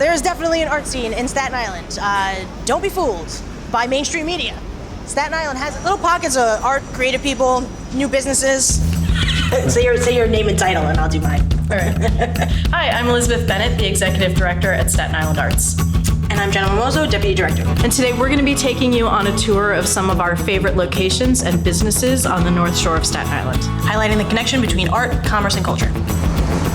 There's definitely an art scene in Staten Island. Don't be fooled by mainstream media. Staten Island has little pockets of art, creative people, new businesses. Say your name and title, and I'll do mine. All right. Hi, I'm Elizabeth Bennett, the Executive Director at Staten Island Arts. And I'm Jenna Mimoso, Deputy Director. And today we're going to be taking you on a tour of some of our favorite locations and businesses on the North Shore of Staten Island, highlighting the connection between art, commerce, and culture.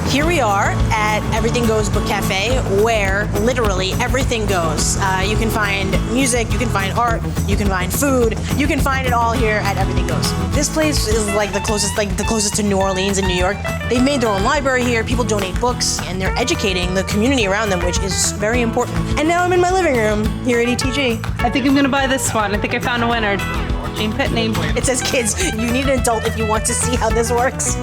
Here we are at Everything Goes Book Cafe, where literally everything goes. You can find music, you can find art, you can find food, you can find it all here at Everything Goes. This place is like the closest to New Orleans in New York. They've made their own library here, people donate books, and they're educating the community around them, which is very important. And now I'm in my living room here at ETG. I think I'm gonna buy this one. I think I found a winner. Jane Pitney. It says, kids, you need an adult if you want to see how this works.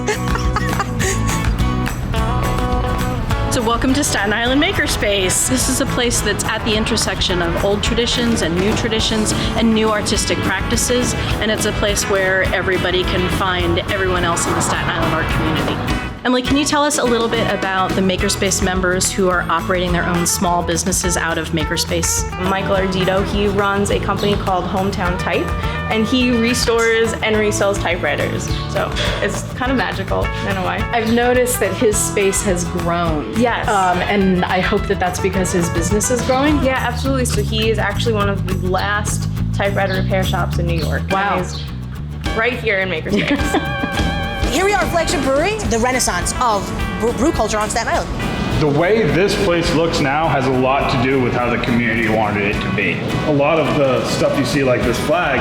So welcome to Staten Island Makerspace. This is a place that's at the intersection of old traditions and new artistic practices, and it's a place where everybody can find everyone else in the Staten Island art community. Emily, can you tell us a little bit about the Makerspace members who are operating their own small businesses out of Makerspace? Michael Ardito, he runs a company called Hometown Type, and he restores and resells typewriters. So it's kind of magical in a way. I've noticed that his space has grown. Yes. And I hope that that's because his business is growing. Yeah, absolutely. So he is actually one of the last typewriter repair shops in New York. Wow. And he's right here in Makerspace. Here we are at Flagship Brewery, the renaissance of brew culture on Staten Island. The way this place looks now has a lot to do with how the community wanted it to be. A lot of the stuff you see like this flag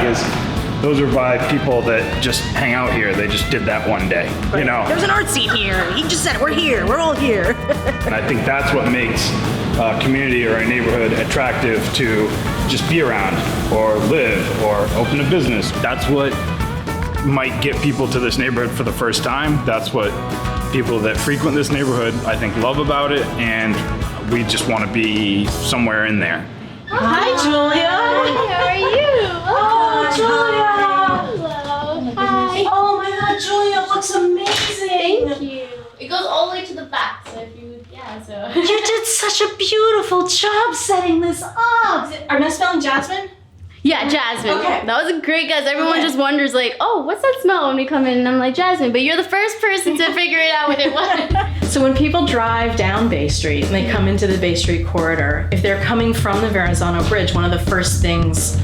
those are by people that just hang out here. They just did that one day, you know? There's an art scene here. He just said it, we're here, we're all here. And I think that's what makes a community or a neighborhood attractive to just be around or live or open a business. That's what might get people to this neighborhood for the first time. That's what people that frequent this neighborhood, I think, love about it, and we just want to be somewhere in there. Hi, Julia. Hi, how are you? Oh, Julia. Hello. Hi. Oh my God, Julia looks amazing. Thank you. It goes all the way to the back, so if you, so. You did such a beautiful job setting this up. Am I spelling Jasmine? Yeah, Jasmine. Okay. That was a great guess. Everyone just wonders like, oh, what's that smell when we come in? And I'm like, Jasmine, but you're the first person to figure it out what it was. So when people drive down Bay Street and they come into the Bay Street corridor, if they're coming from the Verrazano Bridge, one of the first things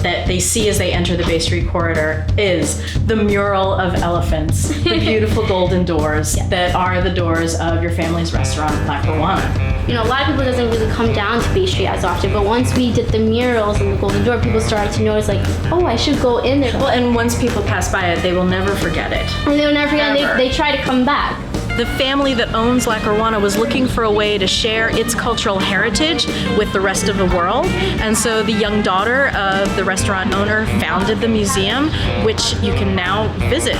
that they see as they enter the Bay Street corridor is the mural of elephants, the beautiful golden doors that are the doors of your family's restaurant, La Caruana. You know, a lot of people doesn't really come down to Bay Street as often, but once we did the murals and the golden door, people started to notice like, oh, I should go in there. Well, and once people pass by it, they will never forget it. And they'll never forget, and they try to come back. The family that owns La Caruana was looking for a way to share its cultural heritage with the rest of the world. And so the young daughter of the restaurant owner founded the museum, which you can now visit.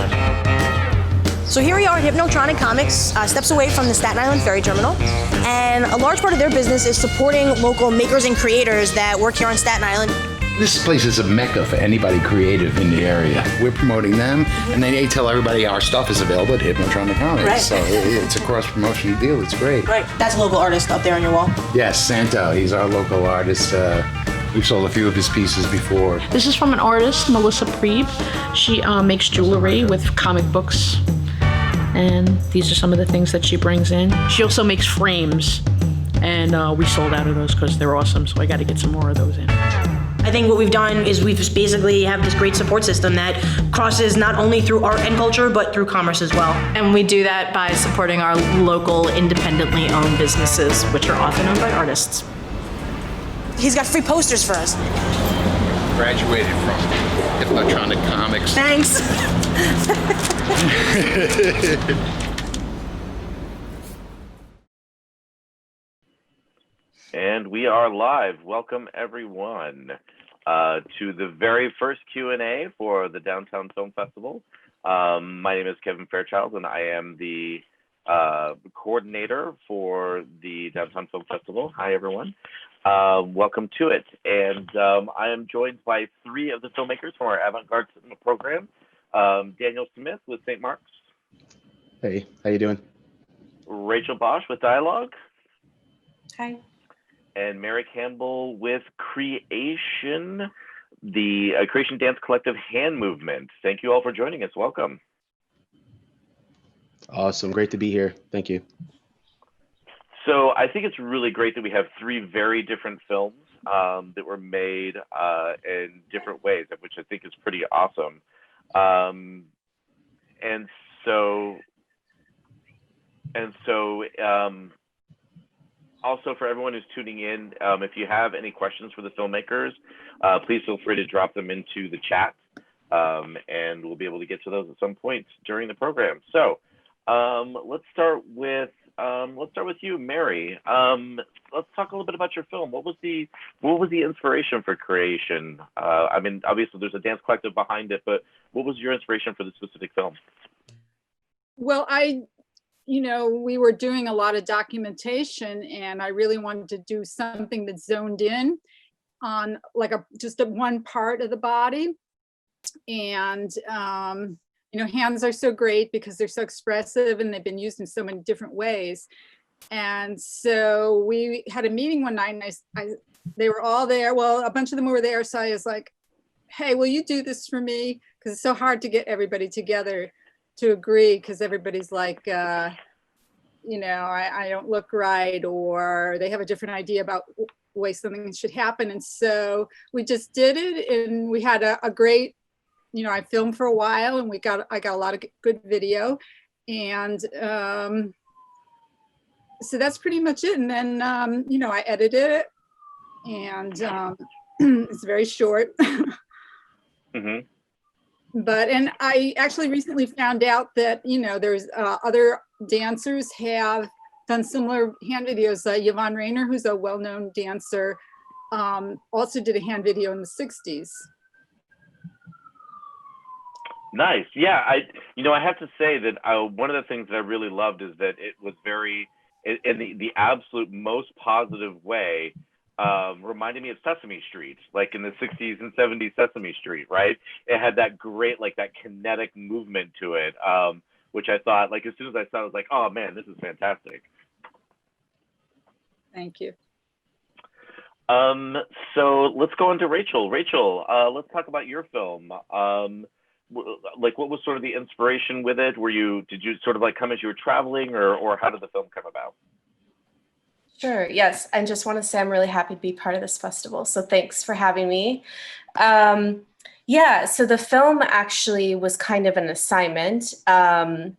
So here we are at Hypnotronic Comics, steps away from the Staten Island Ferry Terminal. And a large part of their business is supporting local makers and creators that work here on Staten Island. This place is a mecca for anybody creative in the area. We're promoting them, and they tell everybody our stuff is available at Hypnotronic Comics. Right. So it's a cross-promotion deal. It's great. Right, that's a local artist up there on your wall. Yes, Santo. He's our local artist. We've sold a few of his pieces before. This is from an artist, Melissa Prieb. She makes jewelry with comic books, and these are some of the things that she brings in. She also makes frames, and we sold out of those because they're awesome, so I got to get some more of those in. I think what we've done is we've just basically have this great support system that crosses not only through art and culture, but through commerce as well. And we do that by supporting our local independently owned businesses, which are often owned by artists. He's got free posters for us. Graduated from Hypnotronic Comics. Thanks. And we are live. Welcome, everyone, to the very first Q&A for the Downtown Film Festival. My name is Kevin Fairchild, and I am the coordinator for the Downtown Film Festival. Hi, everyone. Welcome to it. And I am joined by three of the filmmakers from our Avant-Garde cinema program. Daniel Smith with St. Mark's. Hey, how you doing? Rachel Bosch with Dialogue. Hi. and Mary Campbell with Creation, the Creation Dance Collective hand movement. Thank you all for joining us. Welcome. Awesome. Great to be here. Thank you. So I think it's really great that we have three very different films that were made in different ways, which I think is pretty awesome. And so also for everyone who's tuning in, if you have any questions for the filmmakers, please feel free to drop them into the chat, and we'll be able to get to those at some point during the program. So let's start with you, Mary. Let's talk a little bit about your film. What was the inspiration for Creation? I mean, obviously there's a dance collective behind it, but what was your inspiration for the specific film? Well, we were doing a lot of documentation, and I really wanted to do something that zoned in on like just one part of the body. And hands are so great because they're so expressive and they've been used in so many different ways. And so we had a meeting one night, and they were all there. Well, a bunch of them were there. So I was like, hey, will you do this for me? Because it's so hard to get everybody together to agree, because everybody's like, I don't look right, or they have a different idea about the way something should happen. And so we just did it, and we had a great, I filmed for a while, and I got a lot of good video. And so that's pretty much it. And then, I edited it, and it's very short. Mm-hmm. And I actually recently found out that, there's other dancers have done similar hand videos. Yvonne Rainer, who's a well-known dancer, also did a hand video in the 60s. Nice. Yeah, I have to say that one of the things that I really loved is that it was very, in the absolute most positive way, reminded me of Sesame Street, like in the 60s and 70s Sesame Street, right? It had that great, like that kinetic movement to it, which I thought, like, as soon as I saw it, I was like, oh man, this is fantastic. Thank you. So let's go on to Rachel. Rachel, let's talk about your film. Like, what was sort of the inspiration with it? Did you sort of like come as you were traveling, or how did the film come about? Sure, yes. I just want to say I'm really happy to be part of this festival. So thanks for having me. So the film actually was kind of an assignment. A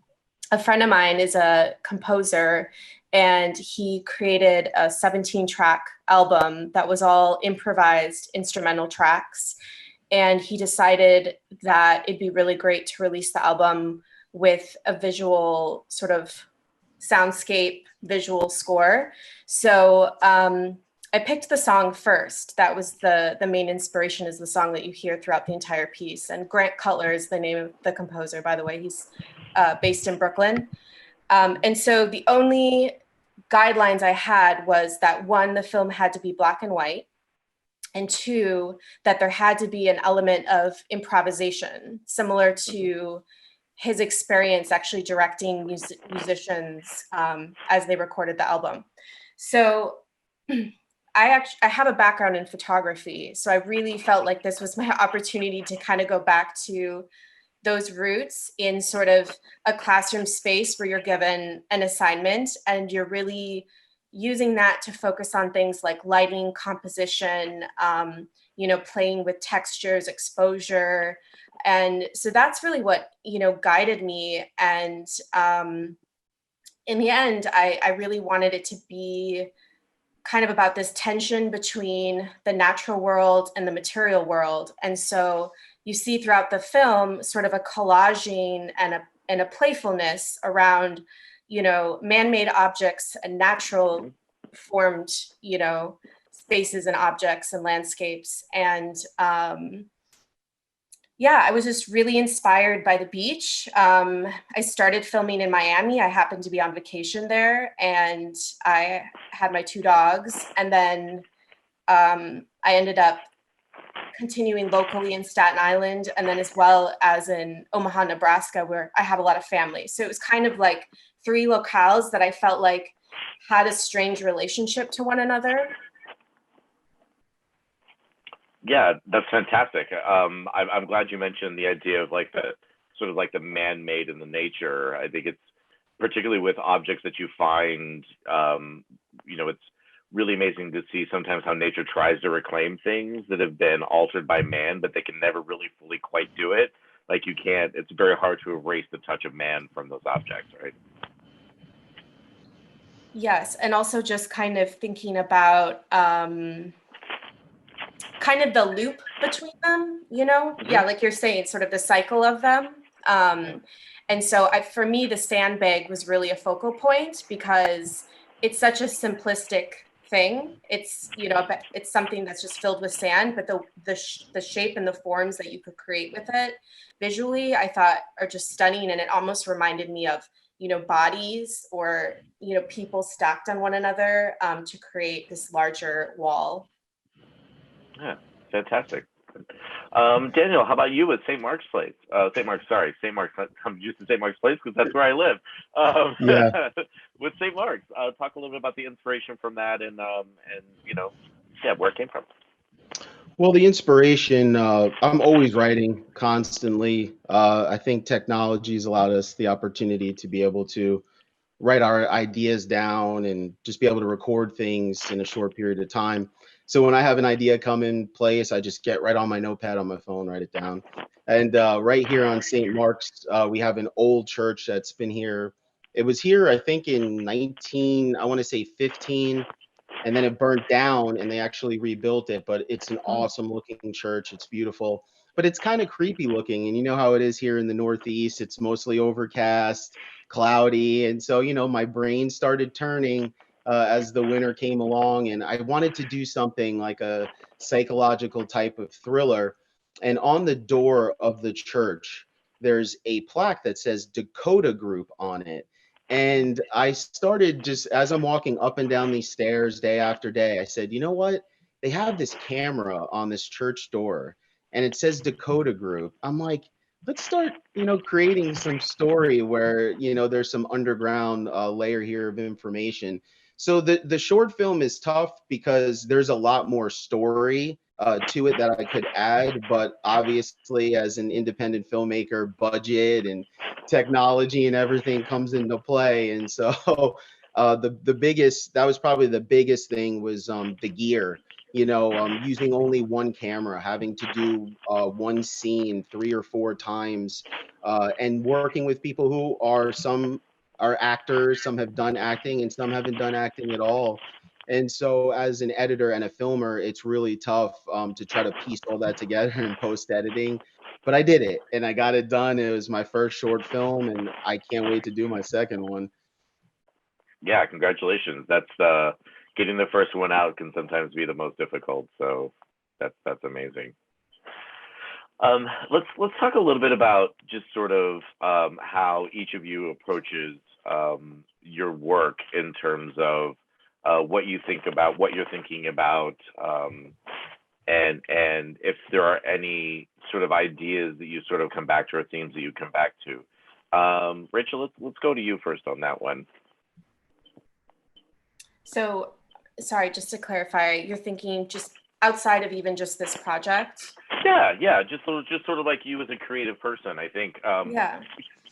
friend of mine is a composer, and he created a 17-track album that was all improvised instrumental tracks. And he decided that it'd be really great to release the album with a visual sort of soundscape visual score. So I picked the song first. That was the main inspiration, is the song that you hear throughout the entire piece. And Grant Cutler is the name of the composer, by the way. He's based in Brooklyn. And so the only guidelines I had was that, one, the film had to be black and white, and two, that there had to be an element of improvisation, similar to his experience actually directing musicians as they recorded the album. So I have a background in photography, so I really felt like this was my opportunity to kind of go back to those roots in sort of a classroom space where you're given an assignment and you're really using that to focus on things like lighting, composition, playing with textures, exposure. And so that's really what, guided me. And in the end, I really wanted it to be kind of about this tension between the natural world and the material world. And so you see throughout the film sort of a collaging and a playfulness around, man-made objects and natural formed, spaces and objects and landscapes. And I was just really inspired by the beach. I started filming in Miami. I happened to be on vacation there, and I had my two dogs. And then I ended up continuing locally in Staten Island, and then as well as in Omaha, Nebraska, where I have a lot of family. So it was kind of like three locales that I felt like had a strange relationship to one another. Yeah, that's fantastic. I'm glad you mentioned the idea of like the sort of like the man-made and the nature. I think it's particularly with objects that you find, it's really amazing to see sometimes how nature tries to reclaim things that have been altered by man, but they can never really fully quite do it. Like you can't, it's very hard to erase the touch of man from those objects, right? Yes, and also just kind of thinking about kind of the loop between them, Yeah, like you're saying, sort of the cycle of them. And so for me, the sandbag was really a focal point because it's such a simplistic thing. It's, it's something that's just filled with sand, but the shape and the forms that you could create with it visually, I thought are just stunning. And it almost reminded me of, bodies or, people stacked on one another to create this larger wall. Yeah, fantastic. Daniel, how about you with St. Mark's Place? St. Mark's, I'm used to St. Mark's Place because that's where I live. Yeah. With St. Mark's, talk a little bit about the inspiration from that and where it came from. Well, the inspiration, I'm always writing constantly. I think technology has allowed us the opportunity to be able to write our ideas down and just be able to record things in a short period of time. So when I have an idea come in place, I just get right on my notepad on my phone, write it down. And right here on St. Mark's, we have an old church that's been here. It was here, I think, in 15, and then it burnt down and they actually rebuilt it. But it's an awesome looking church. It's beautiful, but it's kind of creepy looking. And you know how it is here in the Northeast. It's mostly overcast, cloudy. And so, my brain started turning as the winter came along, and I wanted to do something like a psychological type of thriller. And on the door of the church, there's a plaque that says Dakota Group on it. And I started, just as I'm walking up and down these stairs day after day, I said, you know what? They have this camera on this church door and it says Dakota Group. I'm like, let's start, creating some story where, there's some underground layer here of information. So the short film is tough because there's a lot more story to it that I could add, but obviously as an independent filmmaker, budget and technology and everything comes into play. And so that was probably the biggest thing was the gear, using only one camera, having to do one scene 3 or 4 times, and working with people who some are actors, some have done acting and some haven't done acting at all. And so as an editor and a filmer, it's really tough to try to piece all that together in post editing. But I did it and I got it done. It was my first short film and I can't wait to do my second one. Yeah, congratulations. That's getting the first one out can sometimes be the most difficult. So that's amazing. Let's talk a little bit about just sort of how each of you approaches your work in terms of what you think about, what you're thinking about, and if there are any sort of ideas that you sort of come back to or themes that you come back to. Rachel, let's go to you first on that one. So, sorry, just to clarify, you're thinking just outside of even just this project? Yeah, just sort of like you as a creative person, I think. Yeah.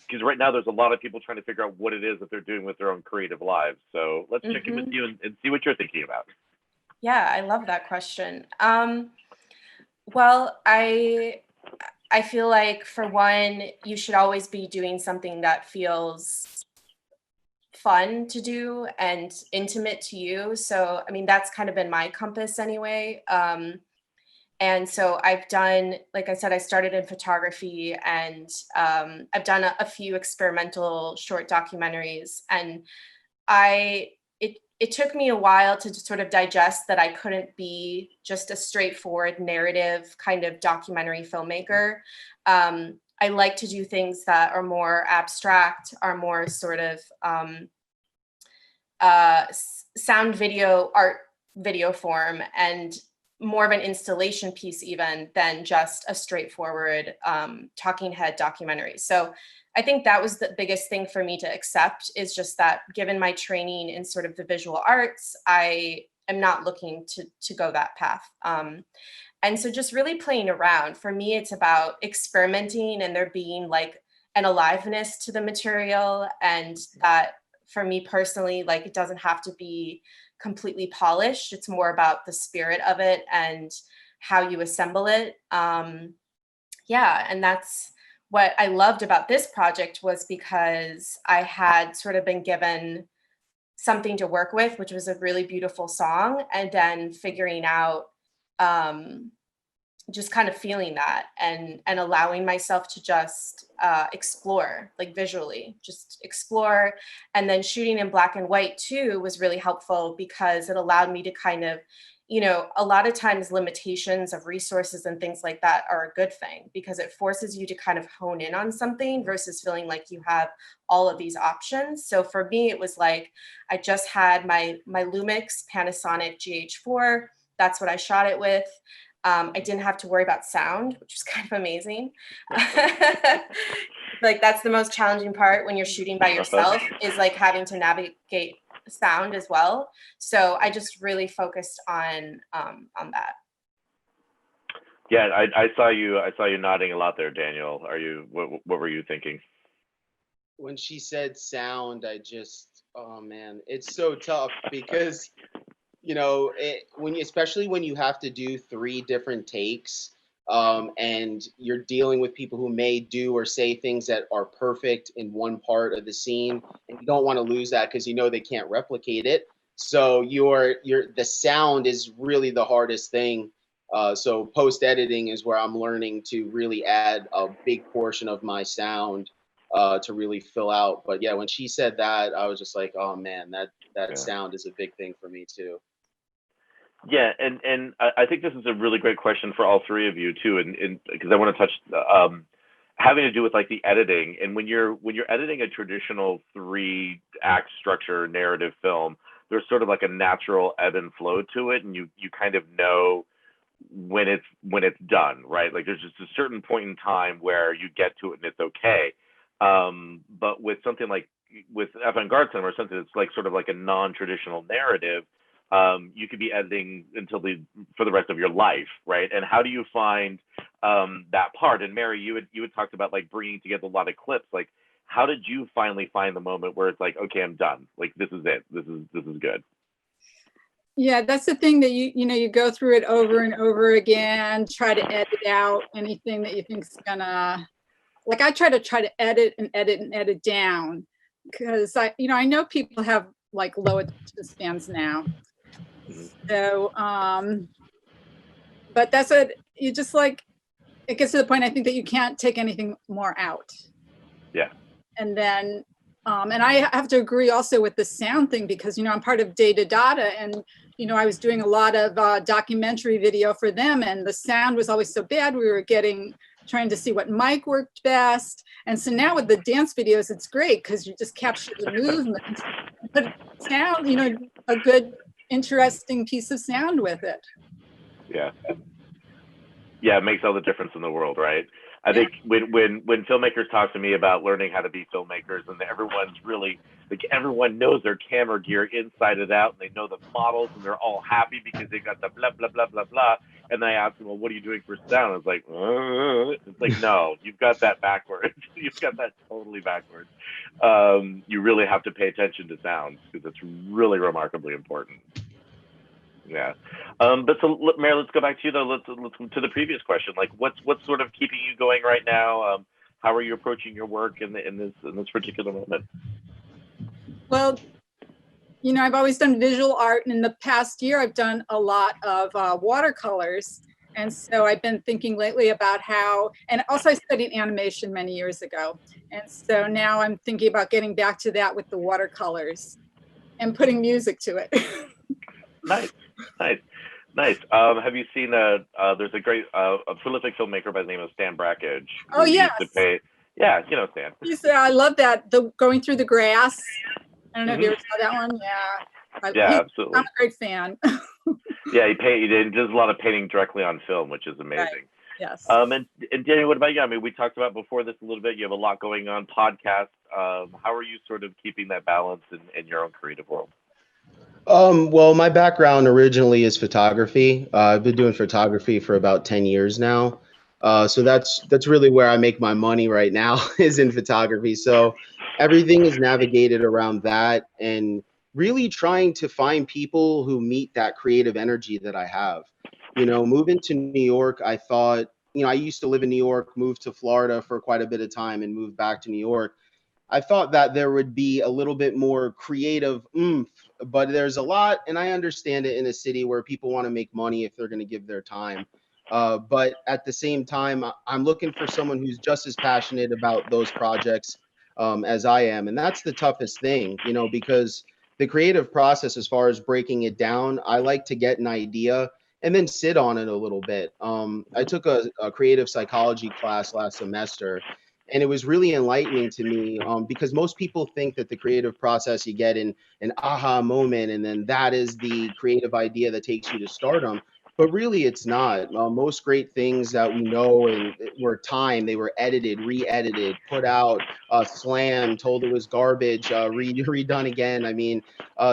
Because right now there's a lot of people trying to figure out what it is that they're doing with their own creative lives. So let's check in with you and see what you're thinking about. Yeah, I love that question. Well, I feel like, for one, you should always be doing something that feels fun to do and intimate to you. So, I mean, that's kind of been my compass anyway. And so I've done, like I said, I started in photography, and I've done a few experimental short documentaries. And it took me a while to sort of digest that I couldn't be just a straightforward narrative kind of documentary filmmaker. I like to do things that are more abstract, are more sort of sound video, art video form, and more of an installation piece even than just a straightforward talking head documentary. So I think that was the biggest thing for me to accept, is just that given my training in sort of the visual arts, I am not looking to go that path. And so just really playing around. For me, it's about experimenting and there being like an aliveness to the material. And that for me personally, like it doesn't have to be completely polished. It's more about the spirit of it and how you assemble it. Yeah, and that's what I loved about this project, was because I had sort of been given something to work with, which was a really beautiful song, and then figuring out just kind of feeling that and allowing myself to just explore, like visually, just explore. And then shooting in black and white too was really helpful because it allowed me to kind of, you know, a lot of times limitations of resources and things like that are a good thing because it forces you to kind of hone in on something versus feeling like you have all of these options. So for me, it was like, I just had my Lumix Panasonic GH4. That's what I shot it with. I didn't have to worry about sound, which was kind of amazing. Like that's the most challenging part when you're shooting by yourself, is like having to navigate sound as well. So I just really focused on that. Yeah, I saw you nodding a lot there, Daniel. What were you thinking? When she said sound, oh man, it's so tough because you know, especially when you have to do 3 different takes, and you're dealing with people who may do or say things that are perfect in one part of the scene, and you don't want to lose that because you know they can't replicate it. So the sound is really the hardest thing. So post editing is where I'm learning to really add a big portion of my sound to really fill out. But yeah, when she said that, I was just like, oh man, that sound is a big thing for me too. Yeah, and I think this is a really great question for all 3 of you too, and because I want to touch having to do with like the editing, and when you're editing a traditional 3-act structure narrative film, there's sort of like a natural ebb and flow to it, and you kind of know when it's done, right? Like there's just a certain point in time where you get to it and it's okay. But with something like with Avant-Garde cinema or something that's like sort of like a non-traditional narrative, you could be editing for the rest of your life, right? And how do you find that part? And Mary, you had talked about like bringing together a lot of clips. Like, how did you finally find the moment where it's like, okay, I'm done. Like, this is it. This is good. Yeah, that's the thing that you go through it over and over again, try to edit out anything that you think's gonna, like I try to edit down because I know people have like low attention spans now. So, but that's what you just like, it gets to the point I think that you can't take anything more out. Yeah. And then, and I have to agree also with the sound thing because, I'm part of Data Data and, I was doing a lot of documentary video for them and the sound was always so bad. We were trying to see what mic worked best. And so now with the dance videos, it's great because you just capture the movement, but sound, a good, interesting piece of sound with it. Yeah, it makes all the difference in the world, right? I think when filmmakers talk to me about learning how to be filmmakers, and everyone's really like everyone knows their camera gear inside and out, and they know the models, and they're all happy because they got the blah blah blah blah blah. And I ask them, well, what are you doing for sound? It's like, it's like, no, you've got that backwards. You've got that totally backwards. You really have to pay attention to sound because it's really remarkably important. Yeah. But so, Mary, let's go back to you though. Let's to the previous question. Like, what's sort of keeping you going right now? How are you approaching your work in this particular moment? Well, I've always done visual art, and in the past year, I've done a lot of watercolors. And so I've been thinking lately about how, and also I studied animation many years ago. And so now I'm thinking about getting back to that with the watercolors and putting music to it. Nice. Have you seen there's a great, a prolific filmmaker by the name of Stan Brackage. Oh, yes. Yeah, Stan. I love that, going through the grass. I don't know if you ever saw that one. Yeah. Absolutely. I'm a great fan. Yeah, he does a lot of painting directly on film, which is amazing. Right. Yes. And Danny, what about you? I mean, we talked about before this a little bit. You have a lot going on, podcast. How are you sort of keeping that balance in your own creative world? Well, my background originally is photography. I've been doing photography for about 10 years now. So that's really where I make my money right now is in photography. So everything is navigated around that and really trying to find people who meet that creative energy that I have. Moving to New York, I thought, I used to live in New York, moved to Florida for quite a bit of time and moved back to New York. I thought that there would be a little bit more creative oomph, but there's a lot, and I understand it in a city where people want to make money if they're going to give their time. But at the same time, I'm looking for someone who's just as passionate about those projects as I am. And that's the toughest thing, because the creative process, as far as breaking it down, I like to get an idea and then sit on it a little bit. I took a creative psychology class last semester, and it was really enlightening to me because most people think that the creative process you get in an aha moment and then that is the creative idea that takes you to stardom, but really it's not. Most great things that we know and were time, they were edited, re-edited, put out, slammed, told it was garbage, redone again. I mean,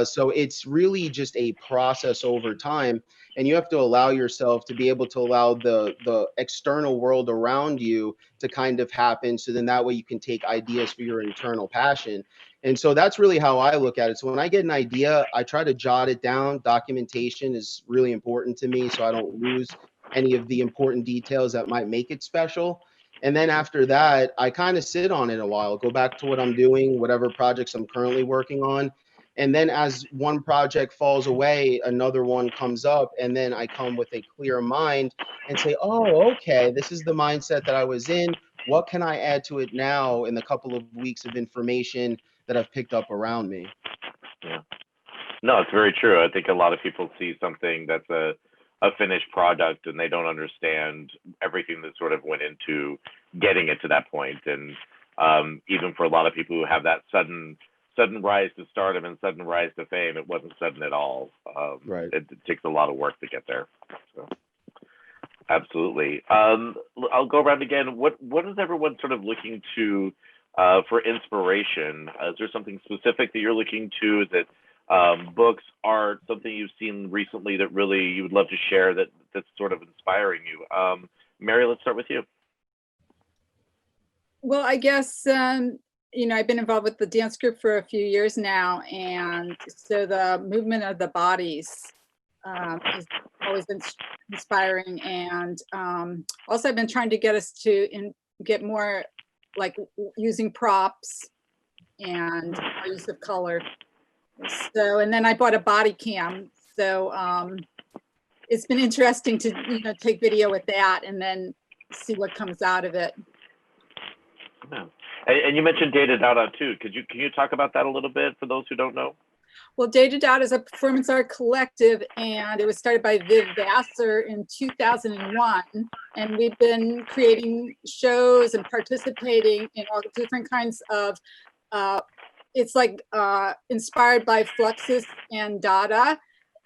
so it's really just a process over time, and you have to allow yourself to be able to allow the external world around you to kind of happen. So then that way you can take ideas for your internal passion. And so that's really how I look at it. So when I get an idea, I try to jot it down. Documentation is really important to me so I don't lose any of the important details that might make it special. And then after that, I kind of sit on it a while, go back to what I'm doing, whatever projects I'm currently working on. And then as one project falls away, another one comes up, and then I come with a clear mind and say, oh, okay, this is the mindset that I was in. What can I add to it now in the couple of weeks of information that I've picked up around me? Yeah. No, it's very true. I think a lot of people see something that's a finished product and they don't understand everything that sort of went into getting it to that point. And even for a lot of people who have that sudden rise to stardom and sudden rise to fame, it wasn't sudden at all. Right. It takes a lot of work to get there. So, absolutely. I'll go around again. What is everyone sort of looking to for inspiration? Is there something specific that you're looking to? Is it books, art, something you've seen recently that really you would love to share that's sort of inspiring you? Mary, let's start with you. Well, I guess, I've been involved with the dance group for a few years now. And so the movement of the bodies has always been inspiring. And also I've been trying to get us to get more like using props and our use of color. So, and then I bought a body cam. So it's been interesting to, take video with that and then see what comes out of it. Yeah. And you mentioned Data Data too. Can you talk about that a little bit for those who don't know? Well, Data Data is a performance art collective, and it was started by Viv Vassar in 2001. And we've been creating shows and participating in all different kinds of, it's like inspired by Fluxus and Dada.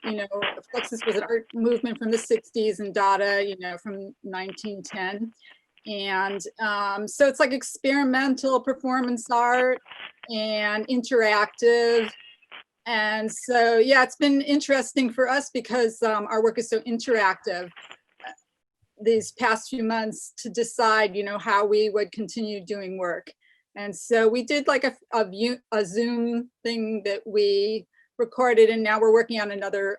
Fluxus was an art movement from the 60s and Dada, from 1910. And so it's like experimental performance art and interactive. And so, yeah, it's been interesting for us because our work is so interactive these past few months to decide, how we would continue doing work. And so we did like a Zoom thing that we recorded, and now we're working on another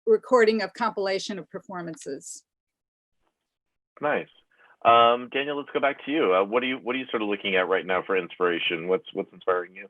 recording of compilation of performances. Nice. Daniel, let's go back to you. What are you sort of looking at right now for inspiration? What's inspiring you?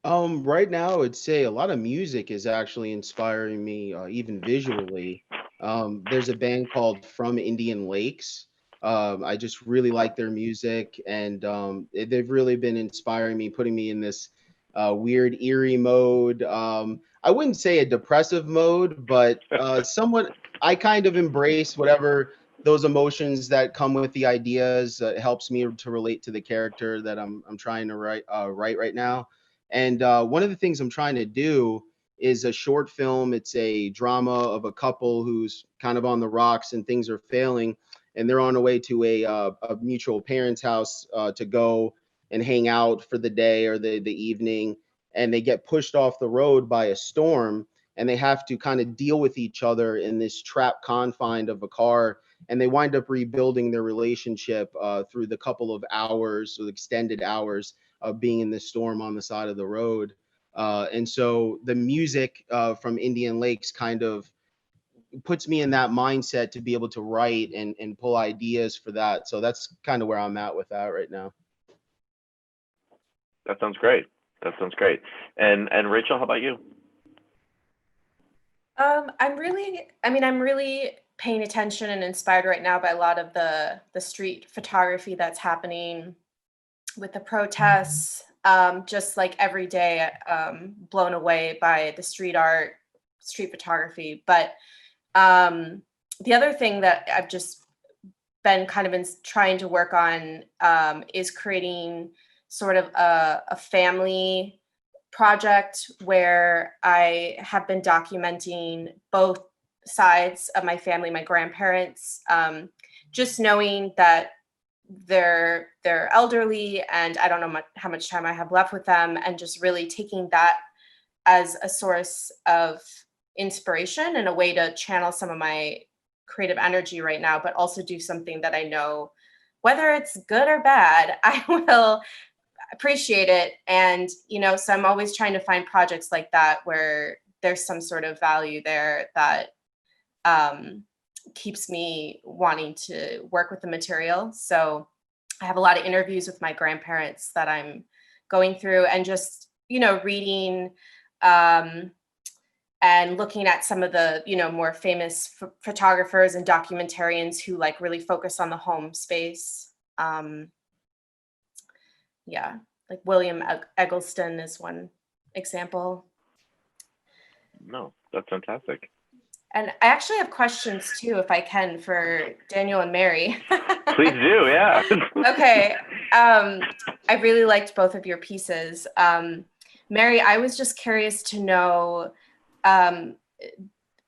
Right now, I'd say a lot of music is actually inspiring me, even visually. There's a band called From Indian Lakes. I just really like their music, and they've really been inspiring me, putting me in this weird, eerie mode. I wouldn't say a depressive mode, but somewhat. I kind of embrace whatever those emotions that come with the ideas. It helps me to relate to the character that I'm trying to write right now. And one of the things I'm trying to do is a short film. It's a drama of a couple who's kind of on the rocks and things are failing, and they're on the way to a mutual parents' house to go and hang out for the day or the evening. and they get pushed off the road by a storm, and they have to kind of deal with each other in this trapped confine of a car, and they wind up rebuilding their relationship through the couple of hours or extended hours of being in this storm on the side of the road. And so the music from Indian Lakes kind of puts me in that mindset to be able to write and pull ideas for that. So that's kind of where I'm at with that right now. That sounds great. That sounds great. And Rachel, how about you? I'm really paying attention and inspired right now by a lot of the street photography that's happening with the protests. Just like every day, blown away by the street art, street photography. But the other thing that I've just been kind of trying to work on is creating sort of a family project where I have been documenting both sides of my family, my grandparents, just knowing that they're elderly and I don't know how much time I have left with them, and just really taking that as a source of inspiration and a way to channel some of my creative energy right now, but also do something that I know, whether it's good or bad, I will appreciate it. And, so I'm always trying to find projects like that where there's some sort of value there that keeps me wanting to work with the material. So I have a lot of interviews with my grandparents that I'm going through, and just, reading and looking at some of the, more famous photographers and documentarians who like really focus on the home space. Yeah, like William Eggleston is one example. No, that's fantastic. And I actually have questions too, if I can, for Daniel and Mary. Please do, yeah. Okay. I really liked both of your pieces. Mary, I was just curious to know,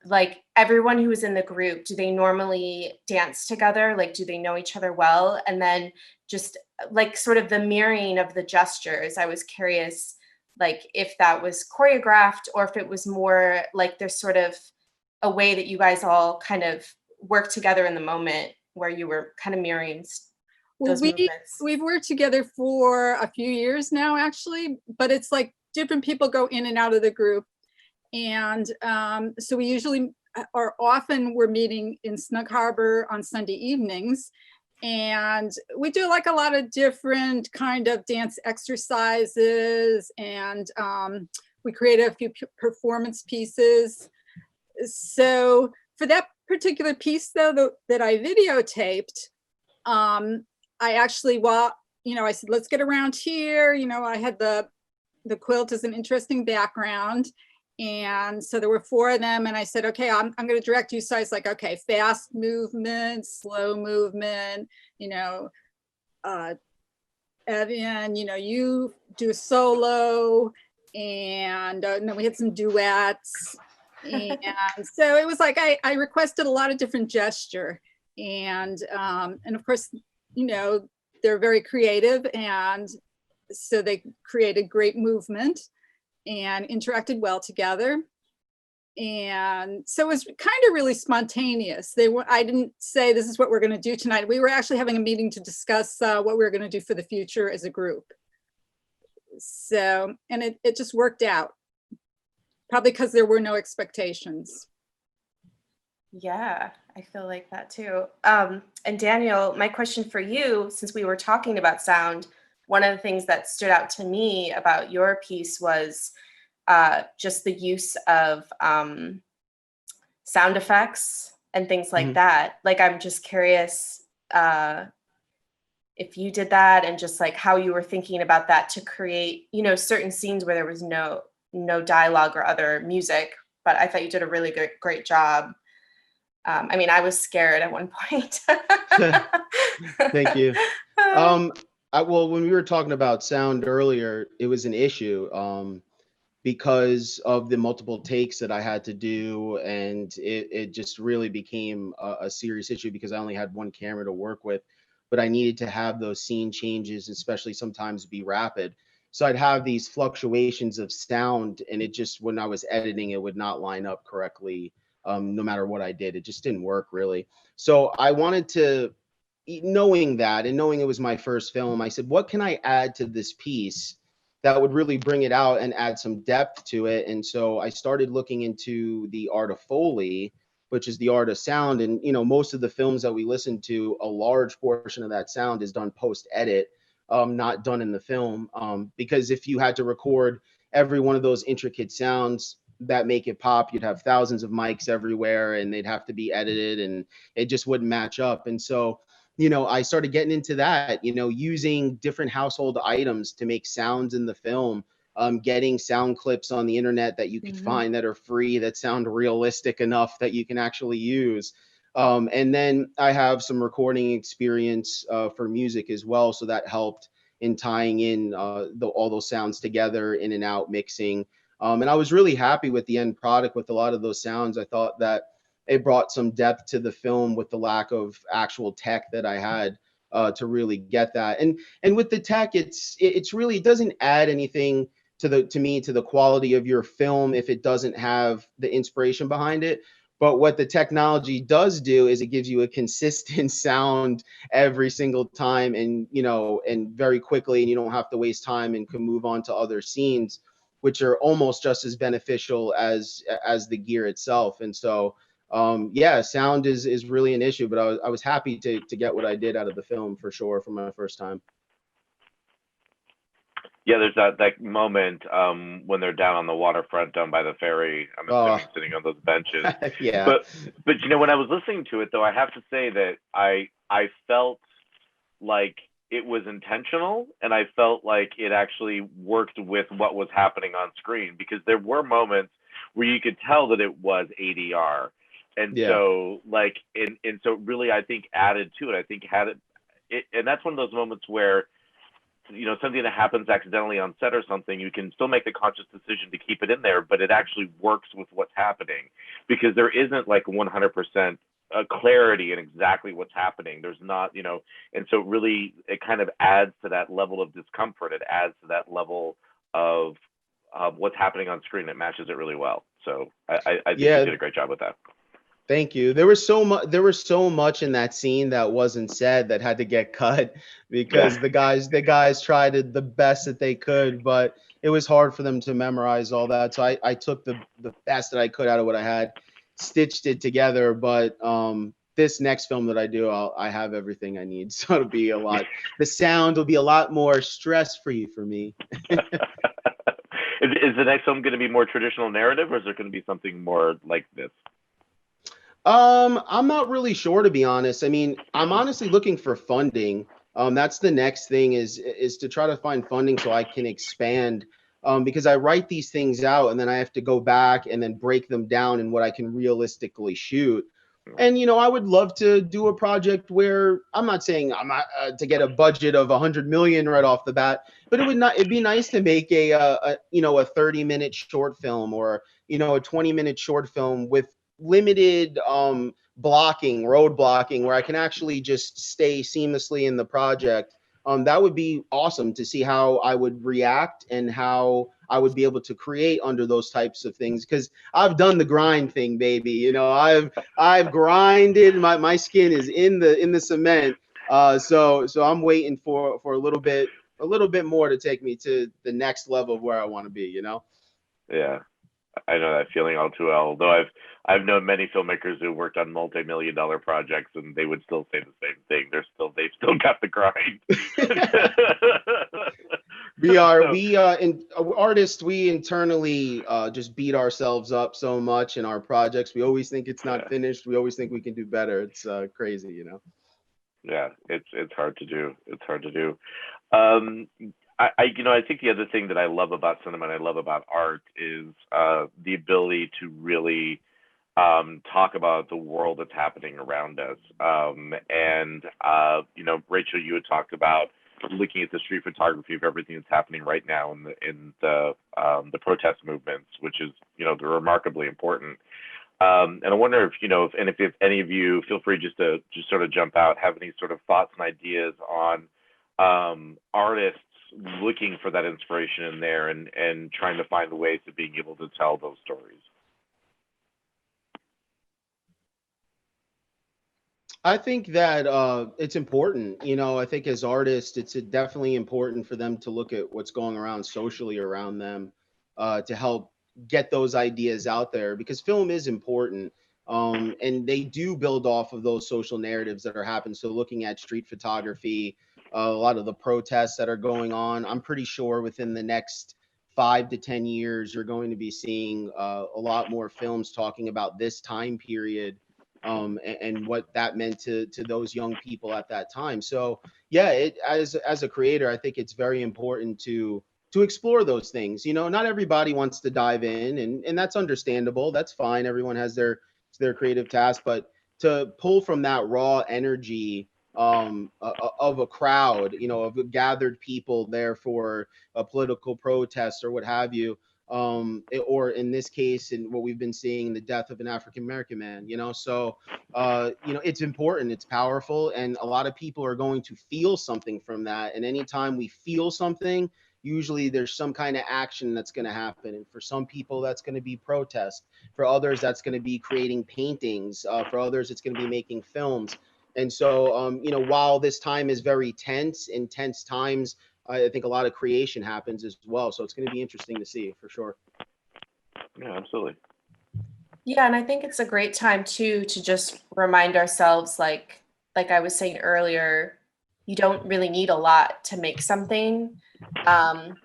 like everyone who was in the group, do they normally dance together? Like, do they know each other well? And then just like sort of the mirroring of the gestures. I was curious, like if that was choreographed or if it was more like there's sort of a way that you guys all kind of work together in the moment where you were kind of mirroring those movements. We've worked together for a few years now, actually, but it's like different people go in and out of the group. And so we usually we're meeting in Snug Harbor on Sunday evenings. And we do like a lot of different kind of dance exercises, and we created a few performance pieces. So for that particular piece though, that I videotaped, I actually, I said, let's get around here. I had the quilt as an interesting background. And so there were 4 of them, and I said, okay, I'm going to direct you. So I was like, okay, fast movement, slow movement, Evan, you do a solo, and then we had some duets. And so it was like, I requested a lot of different gesture, and of course, they're very creative, and so they created great movement and interacted well together. And so it was kind of really spontaneous. I didn't say this is what we're going to do tonight. We were actually having a meeting to discuss what we were going to do for the future as a group. So, and it just worked out, probably because there were no expectations. Yeah, I feel like that too. And Daniel, my question for you, since we were talking about sound, one of the things that stood out to me about your piece was just the use of sound effects and things like that. Like, I'm just curious if you did that, and just like how you were thinking about that to create, certain scenes where there was no dialogue or other music. But I thought you did a really great job. I was scared at one point. Thank you. Well, when we were talking about sound earlier, it was an issue because of the multiple takes that I had to do, and it just really became a serious issue because I only had one camera to work with, but I needed to have those scene changes, especially sometimes be rapid. So I'd have these fluctuations of sound, and it just, when I was editing, it would not line up correctly. No matter what I did, it just didn't work really. So I wanted to, knowing that and knowing it was my first film, I said, what can I add to this piece that would really bring it out and add some depth to it? And so I started looking into the art of Foley, which is the art of sound. And, most of the films that we listen to, a large portion of that sound is done post edit, not done in the film. Because if you had to record every one of those intricate sounds that make it pop, you'd have thousands of mics everywhere and they'd have to be edited and it just wouldn't match up. And so, I started getting into that, using different household items to make sounds in the film, getting sound clips on the internet that you could find that are free, that sound realistic enough that you can actually use. And then I have some recording experience for music as well. So that helped in tying in all those sounds together, in and out mixing. And I was really happy with the end product with a lot of those sounds. I thought that it brought some depth to the film with the lack of actual tech that I had to really get that. And with the tech, it's really, it doesn't add anything to the quality of your film if it doesn't have the inspiration behind it. But what the technology does do is it gives you a consistent sound every single time, and and very quickly, and you don't have to waste time and can move on to other scenes, which are almost just as beneficial as the gear itself. And so sound is really an issue, but I was happy to get what I did out of the film for sure for my first time. Yeah, there's that moment when they're down on the waterfront, down by the ferry. I'm assuming sitting on those benches. Yeah. But when I was listening to it, though, I have to say that I felt like it was intentional, and I felt like it actually worked with what was happening on screen, because there were moments where you could tell that it was ADR. And so so really, I think added to it. I think had it, and that's one of those moments where, something that happens accidentally on set or something, you can still make the conscious decision to keep it in there, but it actually works with what's happening, because there isn't like 100% clarity in exactly what's happening. There's not, and so really it kind of adds to that level of discomfort. It adds to that level of what's happening on screen. It matches it really well. So I think you did a great job with that. Thank you. There was so much in that scene that wasn't said that had to get cut, because the guys tried the best that they could, but it was hard for them to memorize all that. So I took the best that I could out of what I had, stitched it together. But this next film that I do, I have everything I need. So it'll be the sound will be a lot more stress-free for me. Is the next film going to be more traditional narrative, or is there going to be something more like this? I'm not really sure, to be honest. I mean, I'm honestly looking for funding. That's the next thing is to try to find funding so I can expand. Because I write these things out and then I have to go back and then break them down in what I can realistically shoot. And I would love to do a project where I'm not saying I'm not to get a budget of 100 million right off the bat, but it'd be nice to make a 30-minute short film, or a 20-minute short film with limited road blocking, where I can actually just stay seamlessly in the project. That would be awesome to see how I would react and how I would be able to create under those types of things, because I've done the grind thing, baby. I've grinded. My skin is in the cement. So I'm waiting for a little bit more to take me to the next level of where I want to be. Yeah, I know that feeling all too well. Although I've known many filmmakers who worked on multi-million-dollar projects, and they would still say the same thing. They've still got the grind. Artists, we internally just beat ourselves up so much in our projects. We always think it's not finished. We always think we can do better. It's crazy, Yeah, it's hard to do. It's hard to do. I think the other thing that I love about cinema and I love about art is the ability to really talk about the world that's happening around us. Rachel, you had talked about looking at the street photography of everything that's happening right now in the protest movements, which is they're remarkably important. And I wonder if any of you, feel free just sort of jump out, have any sort of thoughts and ideas on artists looking for that inspiration in there and trying to find ways of being able to tell those stories? I think that it's important. I think as artists, it's definitely important for them to look at what's going around socially around them to help get those ideas out there because film is important. And they do build off of those social narratives that are happening. So looking at street photography, a lot of the protests that are going on, I'm pretty sure within the next 5 to 10 years, you're going to be seeing a lot more films talking about this time period and what that meant to those young people at that time. So yeah, as a creator, I think it's very important to explore those things. Not everybody wants to dive in, and that's understandable. That's fine. Everyone has their creative task, but to pull from that raw energy of a crowd, of gathered people there for a political protest or what have you, or in this case, in what we've been seeing, the death of an African American man. So it's important, it's powerful, and a lot of people are going to feel something from that. And anytime we feel something, usually there's some kind of action that's going to happen. And for some people, that's going to be protest. For others, that's going to be creating paintings. For others, it's going to be making films. And so, while this time is very intense times, I think a lot of creation happens as well. So it's going to be interesting to see for sure. Yeah, absolutely. Yeah, and I think it's a great time too to just remind ourselves, like I was saying earlier, you don't really need a lot to make something,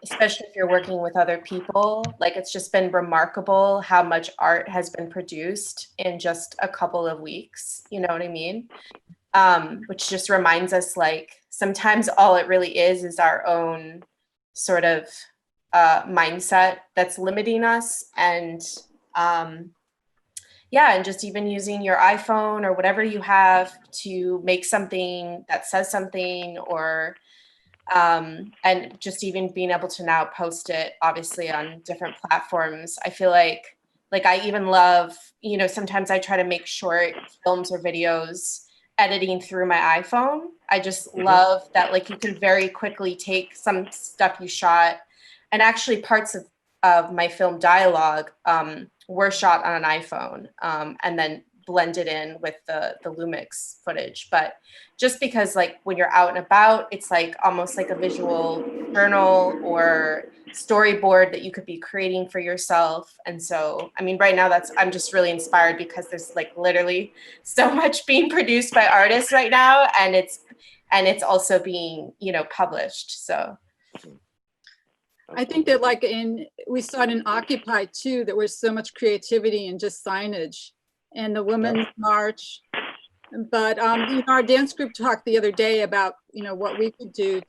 especially if you're working with other people. Like, it's just been remarkable how much art has been produced in just a couple of weeks. You know what I mean? Which just reminds us, like, sometimes all it really is our own sort of mindset that's limiting us. And yeah, and just even using your iPhone or whatever you have to make something that says something, or and just even being able to now post it, obviously, on different platforms. I feel like I even love, sometimes I try to make short films or videos editing through my iPhone. I just love that, like, you can very quickly take some stuff you shot, and actually parts of my film dialogue were shot on an iPhone and then blended in with the Lumix footage. But just because, like, when you're out and about, it's like almost like a visual journal or storyboard that you could be creating for yourself. And so, I mean, right now I'm just really inspired because there's, like, literally so much being produced by artists right now, and it's also being, published. So I think that, like, we saw it in Occupy too, there was so much creativity in just signage and the Women's March. But our dance group talked the other day about what we could do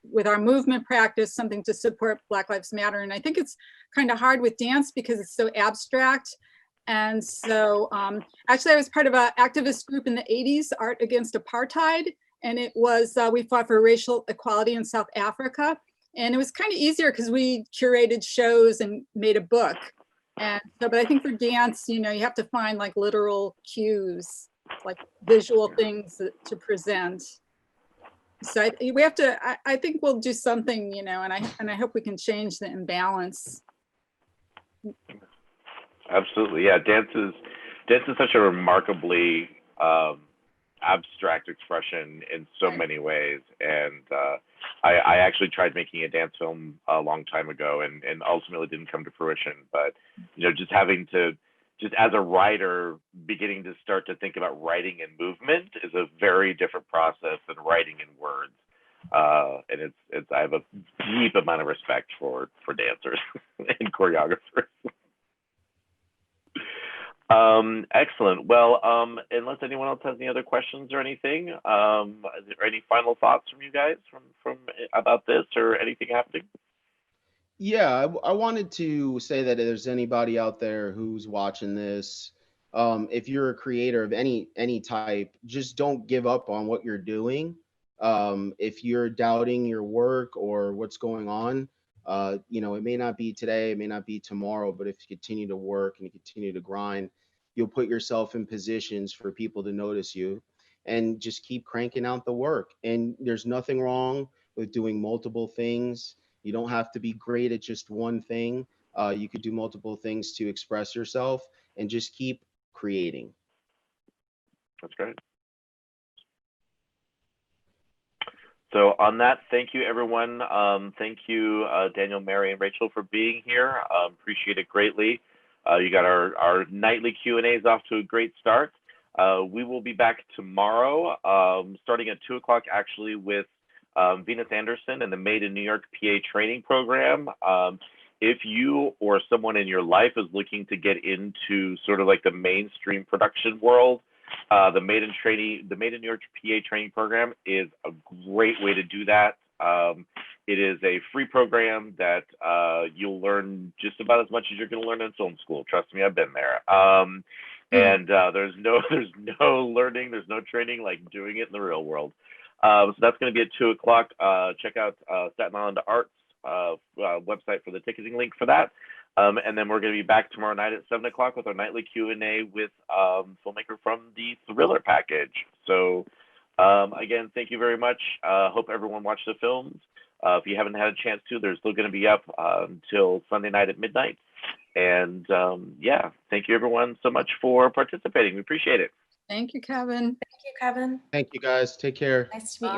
with our movement practice, something to support Black Lives Matter. And I think it's kind of hard with dance because it's so abstract. And so actually I was part of an activist group in the 80s, Art Against Apartheid. And it was, we fought for racial equality in South Africa. And it was kind of easier because we curated shows and made a book. And so, but I think for dance, you have to find, like, literal cues, like visual things to present. So we have to, I think we'll do something, and I hope we can change the imbalance. Absolutely. Yeah. Dance is such a remarkably abstract expression in so many ways. And I actually tried making a dance film a long time ago and ultimately didn't come to fruition. But, just as a writer, beginning to start to think about writing in movement is a very different process than writing in words. And I have a deep amount of respect for dancers and choreographers. Excellent. Well, unless anyone else has any other questions or anything, is there any final thoughts from you guys from about this or anything happening? Yeah, I wanted to say that if there's anybody out there who's watching this, if you're a creator of any type, just don't give up on what you're doing. If you're doubting your work or what's going on, it may not be today, it may not be tomorrow, but if you continue to work and you continue to grind, you'll put yourself in positions for people to notice you, and just keep cranking out the work. And there's nothing wrong with doing multiple things. You don't have to be great at just one thing. You could do multiple things to express yourself and just keep creating. That's great. So on that, thank you, everyone. Thank you, Daniel, Mary, and Rachel for being here. Appreciate it greatly. You got our nightly Q&As off to a great start. We will be back tomorrow, starting at 2 o'clock, actually, with Venus Anderson and the Made in New York PA training program. If you or someone in your life is looking to get into sort of like the mainstream production world, the Made in New York PA training program is a great way to do that. It is a free program that you'll learn just about as much as you're going to learn in film school. Trust me, I've been there. And there's no learning, there's no training like doing it in the real world. So that's going to be at 2 o'clock. Check out Staten Island Arts website for the ticketing link for that. And then we're going to be back tomorrow night at 7 o'clock with our nightly Q&A with filmmaker from the Thriller Package. So again, thank you very much. Hope everyone watched the films. If you haven't had a chance to, they're still going to be up until Sunday night at midnight. And yeah, thank you everyone so much for participating. We appreciate it. Thank you, Kevin. Thank you, Kevin. Thank you guys. Take care. Nice to meet you.